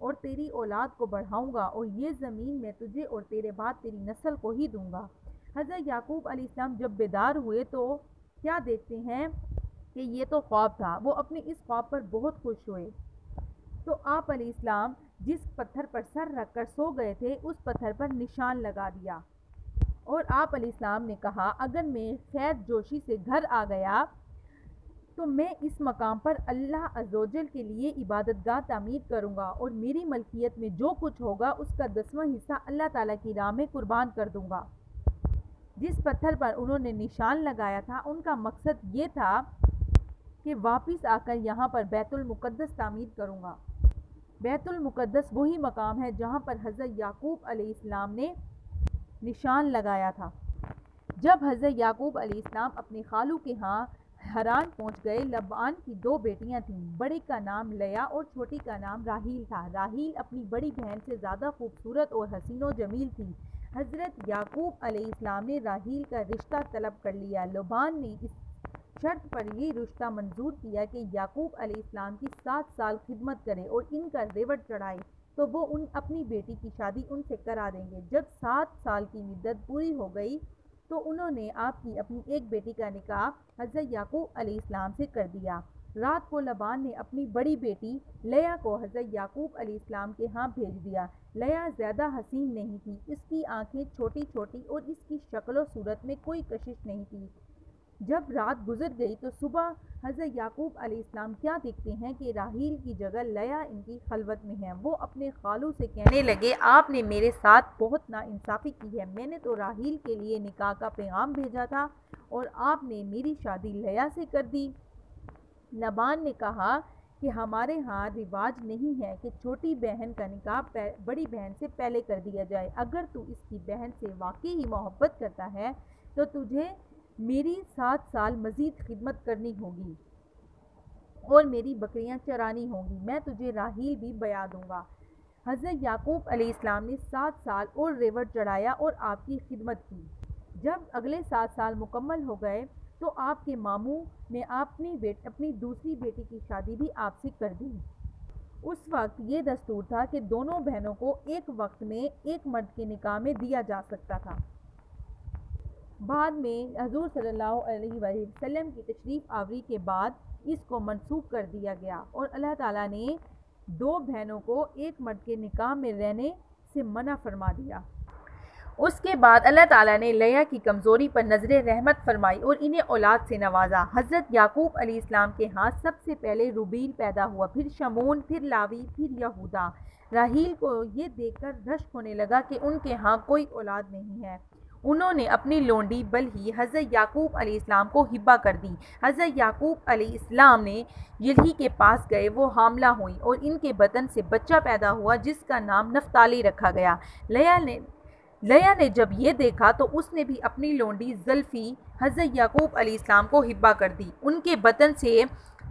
اور تیری اولاد کو بڑھاؤں گا اور یہ زمین میں تجھے اور تیرے بعد تیری نسل کو ہی دوں گا۔ حضرت یعقوب علیہ السلام جب بیدار ہوئے تو کیا دیکھتے ہیں کہ یہ تو خواب تھا۔ وہ اپنے اس خواب پر بہت خوش ہوئے۔ تو آپ علیہ السلام جس پتھر پر سر رکھ کر سو گئے تھے اس پتھر پر نشان لگا دیا، اور آپ علیہ السلام نے کہا اگر میں خیر جوشی سے گھر آ گیا تو میں اس مقام پر اللہ عز و جل کے لیے عبادت گاہ تعمیر کروں گا اور میری ملکیت میں جو کچھ ہوگا اس کا 10واں حصہ اللہ تعالیٰ کی راہ میں قربان کر دوں گا۔ جس پتھر پر انہوں نے نشان لگایا تھا ان کا مقصد یہ تھا کہ واپس آ کر یہاں پر بیت المقدس تعمیر کروں گا۔ بیت المقدس وہی مقام ہے جہاں پر حضرت یعقوب علیہ السلام نے نشان لگایا تھا۔ جب حضرت یعقوب علیہ السلام اپنے خالو کے ہاں حران پہنچ گئے، لبان کی 2 بیٹیاں تھیں، بڑے کا نام لیا اور چھوٹی کا نام راحیل تھا۔ راحیل اپنی بڑی بہن سے زیادہ خوبصورت اور حسین و جمیل تھی۔ حضرت یعقوب علیہ السلام نے راحیل کا رشتہ طلب کر لیا۔ لبان نے اس شرط پر یہ رشتہ منظور کیا کہ یعقوب علیہ السلام کی 7 سال خدمت کرے اور ان کا ریوڑ چڑھائے تو وہ اپنی بیٹی کی شادی ان سے کرا دیں گے۔ جب 7 سال کی مدت پوری ہو گئی تو انہوں نے آپ کی اپنی ایک بیٹی کا نکاح حضرت یعقوب علیہ السلام سے کر دیا۔ رات کو لبان نے اپنی بڑی بیٹی لیا کو حضرت یعقوب علیہ السلام کے ہاں بھیج دیا۔ لیا زیادہ حسین نہیں تھی، اس کی آنکھیں چھوٹی چھوٹی اور اس کی شکل و صورت میں کوئی کشش نہیں تھی۔ جب رات گزر گئی تو صبح حضرت یعقوب علیہ السلام کیا دیکھتے ہیں کہ راحیل کی جگہ لیا ان کی خلوت میں ہے۔ وہ اپنے خالو سے کہنے لگے آپ نے میرے ساتھ بہت ناانصافی کی ہے، میں نے تو راحیل کے لیے نکاح کا پیغام بھیجا تھا اور آپ نے میری شادی لیا سے کر دی۔ لبان نے کہا کہ ہمارے ہاں رواج نہیں ہے کہ چھوٹی بہن کا نکاح بڑی بہن سے پہلے کر دیا جائے۔ اگر تو اس کی بہن سے واقعی ہی محبت کرتا ہے تو تجھے میری 7 سال مزید خدمت کرنی ہوگی اور میری بکریاں چرانی ہوں گی، میں تجھے راحیل بھی بیاہ دوں گا۔ حضرت یعقوب علیہ السلام نے 7 سال اور ریوڑ چڑھایا اور آپ کی خدمت کی۔ جب اگلے 7 سال مکمل ہو گئے تو آپ کے ماموں نے اپنی دوسری بیٹی کی شادی بھی آپ سے کر دی۔ اس وقت یہ دستور تھا کہ دونوں بہنوں کو ایک وقت میں ایک مرد کے نکاح میں دیا جا سکتا تھا۔ بعد میں حضور صلی اللہ علیہ وسلم کی تشریف آوری کے بعد اس کو منسوخ کر دیا گیا اور اللہ تعالیٰ نے 2 بہنوں کو ایک مرد کے نکاح میں رہنے سے منع فرما دیا۔ اس کے بعد اللہ تعالیٰ نے لیا کی کمزوری پر نظر رحمت فرمائی اور انہیں اولاد سے نوازا۔ حضرت یعقوب علیہ السلام کے ہاں سب سے پہلے روبیل پیدا ہوا، پھر شمون، پھر لاوی، پھر یہودا۔ راحیل کو یہ دیکھ کر رشک ہونے لگا کہ ان کے ہاں کوئی اولاد نہیں ہے۔ انہوں نے اپنی لونڈی بلہی حضرت یعقوب علیہ السلام کو ہبہ کر دی۔ حضرت یعقوب علیہ السلام نے یلہی کے پاس گئے، وہ حاملہ ہوئیں اور ان کے بطن سے بچہ پیدا ہوا جس کا نام نفتالی رکھا گیا۔ لیا نے جب یہ دیکھا تو اس نے بھی اپنی لونڈی زلفی حضرت یعقوب علیہ السلام کو ہبہ کر دی۔ ان کے بطن سے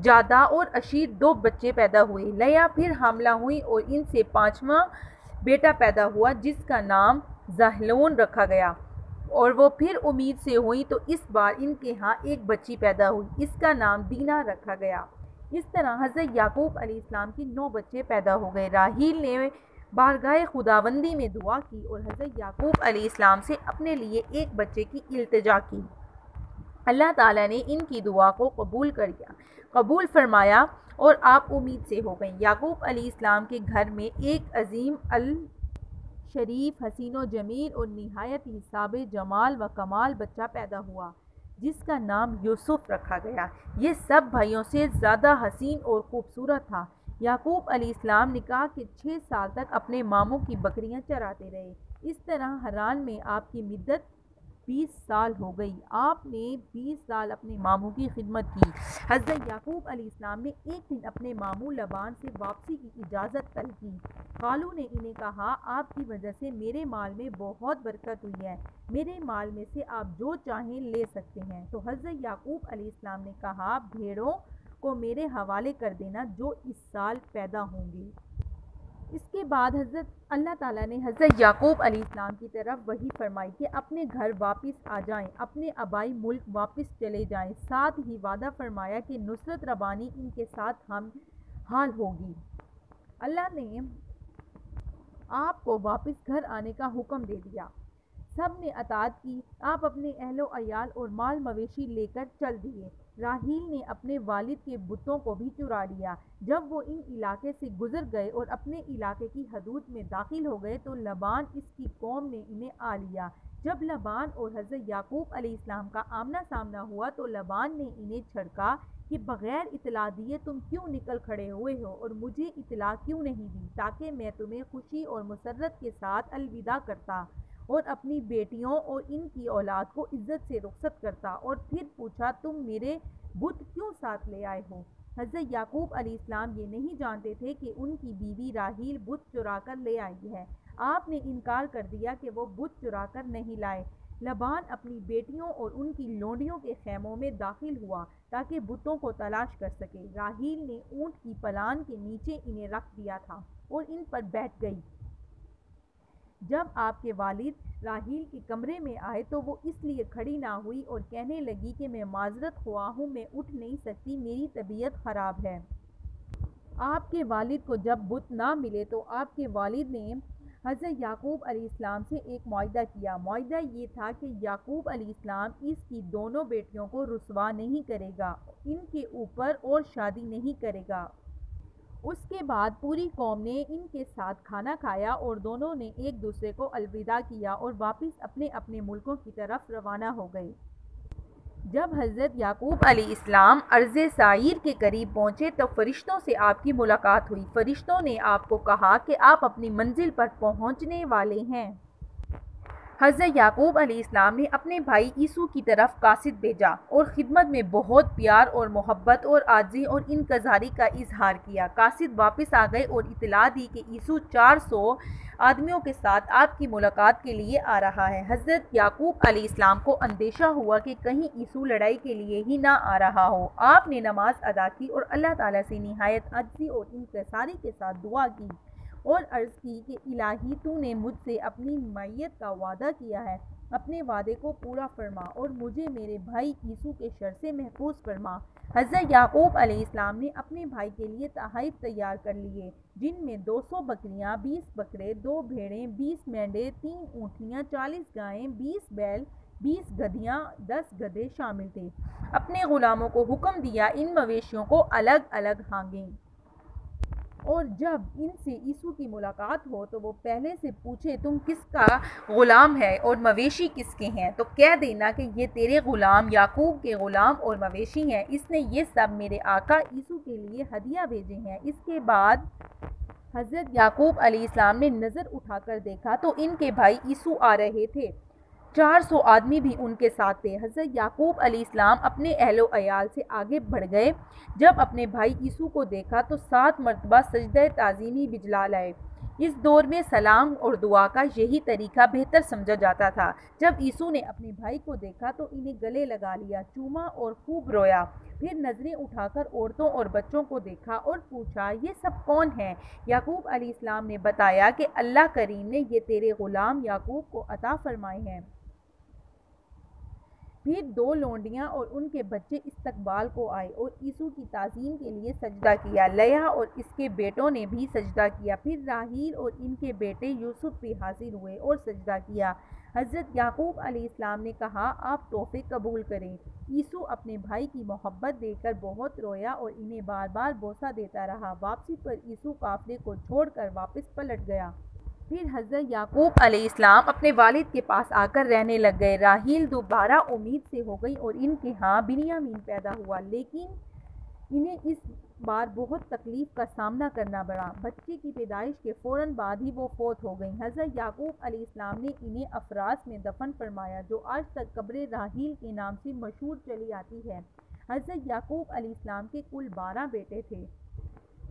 جادا اور اشیر 2 بچے پیدا ہوئے۔ لیا پھر حاملہ ہوئیں اور ان سے 5واں بیٹا پیدا ہوا جس کا نام زہلون رکھا گیا، اور وہ پھر امید سے ہوئیں تو اس بار ان کے ہاں ایک بچی پیدا ہوئی، اس کا نام دینا رکھا گیا۔ اس طرح حضرت یعقوب علیہ السلام کی 9 بچے پیدا ہو گئے۔ راحیل نے بارگاہ خداوندی میں دعا کی اور حضرت یعقوب علیہ السلام سے اپنے لیے ایک بچے کی التجا کی۔ اللہ تعالیٰ نے ان کی دعا کو قبول فرمایا اور آپ امید سے ہو گئیں۔ یعقوب علیہ السلام کے گھر میں ایک عظیم شریف، حسین و جمیل اور نہایت ہی صاحب جمال و کمال بچہ پیدا ہوا جس کا نام یوسف رکھا گیا۔ یہ سب بھائیوں سے زیادہ حسین اور خوبصورت تھا۔ یعقوب علیہ السلام نکاح کے 6 سال تک اپنے ماموں کی بکریاں چراتے رہے۔ اس طرح حران میں آپ کی مدت 20 سال ہو گئی۔ آپ نے 20 سال اپنے ماموں کی خدمت کی۔ حضرت یعقوب علیہ السلام نے ایک دن اپنے ماموں لبان سے واپسی کی اجازت طلب کی۔ خالو نے انہیں کہا آپ کی وجہ سے میرے مال میں بہت برکت ہوئی ہے، میرے مال میں سے آپ جو چاہیں لے سکتے ہیں۔ تو حضرت یعقوب علیہ السلام نے کہا بھیڑوں کو میرے حوالے کر دینا جو اس سال پیدا ہوں گی۔ اس کے بعد اللہ تعالیٰ نے حضرت یعقوب علیہ السلام کی طرف وحی فرمائی کہ اپنے گھر واپس آ جائیں، اپنے آبائی ملک واپس چلے جائیں۔ ساتھ ہی وعدہ فرمایا کہ نصرت ربانی ان کے ساتھ ہم حال ہوگی۔ اللہ نے آپ کو واپس گھر آنے کا حکم دے دیا۔ سب نے اطاعت کی۔ آپ اپنے اہل و عیال اور مال مویشی لے کر چل دیے۔ راحیل نے اپنے والد کے بتوں کو بھی چرا لیا۔ جب وہ ان علاقے سے گزر گئے اور اپنے علاقے کی حدود میں داخل ہو گئے تو لبان اس کی قوم نے انہیں آ لیا۔ جب لبان اور حضرت یعقوب علیہ السلام کا آمنا سامنا ہوا تو لبان نے انہیں جھڑکا کہ بغیر اطلاع دیے تم کیوں نکل کھڑے ہوئے ہو اور مجھے اطلاع کیوں نہیں دی تاکہ میں تمہیں خوشی اور مسرت کے ساتھ الوداع کرتا اور اپنی بیٹیوں اور ان کی اولاد کو عزت سے رخصت کرتا۔ اور پھر پوچھا تم میرے بت کیوں ساتھ لے آئے ہو؟ حضرت یعقوب علیہ السلام یہ نہیں جانتے تھے کہ ان کی بیوی راحیل بت چرا کر لے آئی ہے۔ آپ نے انکار کر دیا کہ وہ بت چرا کر نہیں لائے۔ لبان اپنی بیٹیوں اور ان کی لونڈیوں کے خیموں میں داخل ہوا تاکہ بتوں کو تلاش کر سکے۔ راحیل نے اونٹ کی پلان کے نیچے انہیں رکھ دیا تھا اور ان پر بیٹھ گئی۔ جب آپ کے والد راحیل کے کمرے میں آئے تو وہ اس لیے کھڑی نہ ہوئی اور کہنے لگی کہ میں معذرت خواہ ہوں، میں اٹھ نہیں سکتی، میری طبیعت خراب ہے۔ آپ کے والد کو جب بت نہ ملے تو آپ کے والد نے حضرت یعقوب علیہ السلام سے ایک معاہدہ کیا۔ معاہدہ یہ تھا کہ یعقوب علیہ السلام اس کی دونوں بیٹیوں کو رسوا نہیں کرے گا، ان کے اوپر اور شادی نہیں کرے گا۔ اس کے بعد پوری قوم نے ان کے ساتھ کھانا کھایا اور دونوں نے ایک دوسرے کو الوداع کیا اور واپس اپنے اپنے ملکوں کی طرف روانہ ہو گئے۔ جب حضرت یعقوب علیہ السلام ارض سعیر کے قریب پہنچے تو فرشتوں سے آپ کی ملاقات ہوئی۔ فرشتوں نے آپ کو کہا کہ آپ اپنی منزل پر پہنچنے والے ہیں۔ حضرت یعقوب علیہ السلام نے اپنے بھائی عیسو کی طرف قاصد بھیجا اور خدمت میں بہت پیار اور محبت اور عاجزی اور انکساری کا اظہار کیا۔ قاصد واپس آ گئے اور اطلاع دی کہ عیسو 400 آدمیوں کے ساتھ آپ کی ملاقات کے لیے آ رہا ہے۔ حضرت یعقوب علیہ السلام کو اندیشہ ہوا کہ کہیں عیسو لڑائی کے لیے ہی نہ آ رہا ہو۔ آپ نے نماز ادا کی اور اللہ تعالیٰ سے نہایت عاجزی اور انکساری کے ساتھ دعا کی اور عرض کی کہ الہی تو نے مجھ سے اپنی معیت کا وعدہ کیا ہے، اپنے وعدے کو پورا فرما اور مجھے میرے بھائی عیسو کے شر سے محفوظ فرما۔ حضرت یعقوب علیہ السلام نے اپنے بھائی کے لیے تحائف تیار کر لیے، جن میں 200 بکریاں، 20 بکرے، 2 بھیڑیں، 20 مینڈے، 3 اونٹنیاں، 40 گائیں، 20 بیل، 20 گدھیاں، 10 گدھے شامل تھے۔ اپنے غلاموں کو حکم دیا ان مویشیوں کو الگ الگ ہانگیں اور جب ان سے عیسو کی ملاقات ہو تو وہ پہلے سے پوچھے تم کس کا غلام ہے اور مویشی کس کے ہیں، تو کہہ دینا کہ یہ تیرے غلام یعقوب کے غلام اور مویشی ہیں، اس نے یہ سب میرے آقا عیسو کے لیے ہدیہ بھیجے ہیں۔ اس کے بعد حضرت یعقوب علیہ السلام نے نظر اٹھا کر دیکھا تو ان کے بھائی عیسو آ رہے تھے، 400 آدمی بھی ان کے ساتھ تھے۔ حضرت یعقوب علیہ السلام اپنے اہل و عیال سے آگے بڑھ گئے۔ جب اپنے بھائی عیسو کو دیکھا تو 7 مرتبہ سجدہ تعظیمی بجلا لائے۔ اس دور میں سلام اور دعا کا یہی طریقہ بہتر سمجھا جاتا تھا۔ جب عیسو نے اپنے بھائی کو دیکھا تو انہیں گلے لگا لیا، چوما اور خوب رویا۔ پھر نظریں اٹھا کر عورتوں اور بچوں کو دیکھا اور پوچھا یہ سب کون ہیں؟ یعقوب علیہ السلام نے بتایا کہ اللہ کریم نے یہ تیرے غلام یعقوب کو عطا فرمائے ہیں۔ پھر 2 لونڈیاں اور ان کے بچے استقبال کو آئے اور عیسو کی تعظیم کے لیے سجدہ کیا۔ لیا اور اس کے بیٹوں نے بھی سجدہ کیا۔ پھر راحیل اور ان کے بیٹے یوسف بھی حاضر ہوئے اور سجدہ کیا۔ حضرت یعقوب علیہ السلام نے کہا آپ تحفے قبول کریں۔ عیسو اپنے بھائی کی محبت دیکھ کر بہت رویا اور انہیں بار بار بوسہ دیتا رہا۔ واپسی پر عیسو قافلے کو چھوڑ کر واپس پلٹ گیا۔ پھر حضرت یعقوب علیہ السلام اپنے والد کے پاس آ کر رہنے لگ گئے۔ راحیل دوبارہ امید سے ہو گئی اور ان کے ہاں بنیامین پیدا ہوا، لیکن انہیں اس بار بہت تکلیف کا سامنا کرنا پڑا۔ بچے کی پیدائش کے فوراً بعد ہی وہ فوت ہو گئیں۔ حضرت یعقوب علیہ السلام نے انہیں افراس میں دفن فرمایا جو آج تک قبر راحیل کے نام سے مشہور چلی آتی ہے۔ حضرت یعقوب علیہ السلام کے کل 12 بیٹے تھے۔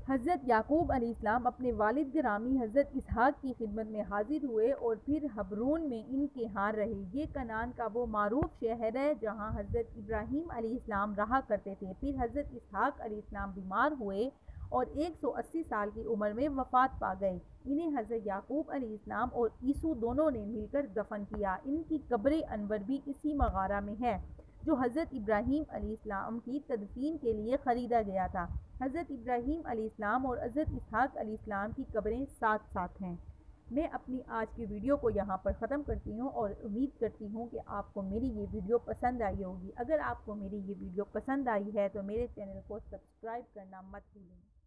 حضرت یعقوب علیہ السلام اپنے والد گرامی حضرت اسحاق کی خدمت میں حاضر ہوئے اور پھر حبرون میں ان کے ہاں رہے۔ یہ کنعان کا وہ معروف شہر ہے جہاں حضرت ابراہیم علیہ السلام رہا کرتے تھے۔ پھر حضرت اسحاق علیہ السلام بیمار ہوئے اور 180 سال کی عمر میں وفات پا گئے۔ انہیں حضرت یعقوب علیہ السلام اور عیسو دونوں نے مل کر دفن کیا۔ ان کی قبر انور بھی اسی مغارہ میں ہے جو حضرت ابراہیم علیہ السلام کی تدفین کے لیے خریدا گیا تھا۔ حضرت ابراہیم علیہ السلام اور حضرت اسحاق علیہ السلام کی قبریں ساتھ ساتھ ہیں۔ میں اپنی آج کی ویڈیو کو یہاں پر ختم کرتی ہوں اور امید کرتی ہوں کہ آپ کو میری یہ ویڈیو پسند آئی ہوگی۔ اگر آپ کو میری یہ ویڈیو پسند آئی ہے تو میرے چینل کو سبسکرائب کرنا مت بھولیں۔